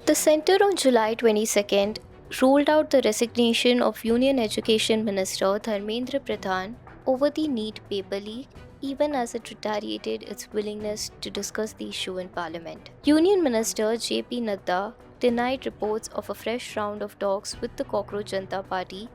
The Centre on July 22nd ruled out the resignation of Union Education Minister Dharmendra Pradhan over the NEET paper leak, even as it reiterated its willingness to discuss the issue in Parliament. Union Minister JP Nadda denied reports of a fresh round of talks with the Cockroach Janata Party.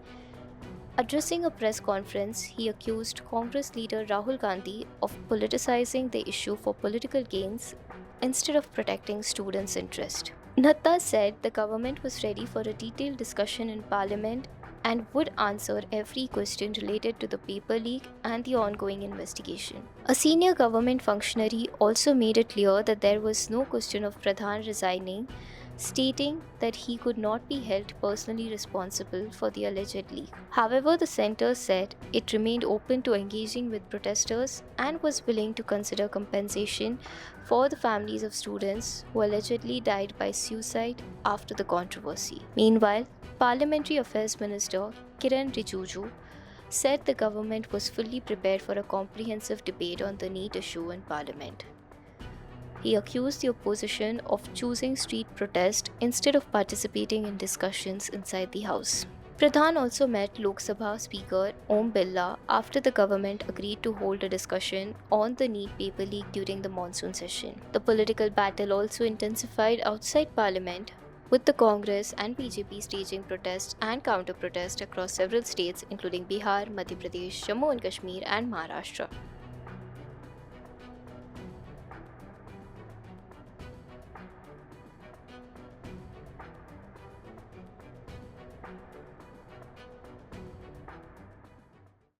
Addressing a press conference, he accused Congress leader Rahul Gandhi of politicizing the issue for political gains instead of protecting students' interest. Natta said the government was ready for a detailed discussion in Parliament and would answer every question related to the paper leak and the ongoing investigation. A senior government functionary also made it clear that there was no question of Pradhan resigning, stating that he could not be held personally responsible for the alleged leak. However, the centre said it remained open to engaging with protesters and was willing to consider compensation for the families of students who allegedly died by suicide after the controversy. Meanwhile, Parliamentary Affairs Minister Kiran Rijiju said the government was fully prepared for a comprehensive debate on the NEET issue in Parliament. He accused the opposition of choosing street protest instead of participating in discussions inside the House. Pradhan also met Lok Sabha Speaker Om Birla after the government agreed to hold a discussion on the NEET paper leak during the monsoon session. The political battle also intensified outside Parliament, with the Congress and BJP staging protests and counter-protests across several states including Bihar, Madhya Pradesh, Jammu and Kashmir and Maharashtra.